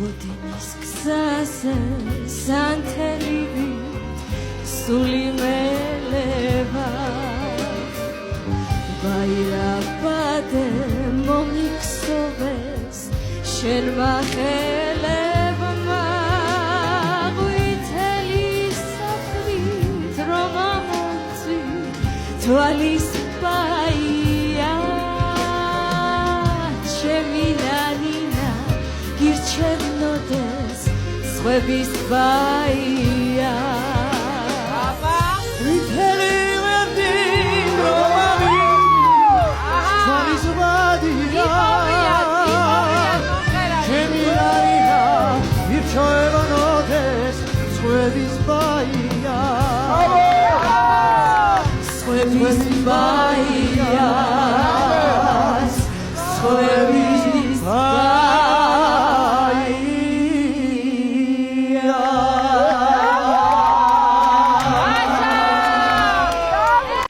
ოდინის გზაზე სანთელივით სული მელევა ვაირაბადე მომიქსოვეს შენმა ხელებმა ღვთელი საფრით რომ ამოწი თვალის ბაია ჩემი ნანინა გირჩევნოდეს სხვების ბაია ვითელი ვერდი რომ ამოწი თვალის ბაია ჩემი ნანინა გირჩევნოდეს სხვების ბაია სხვების ბაია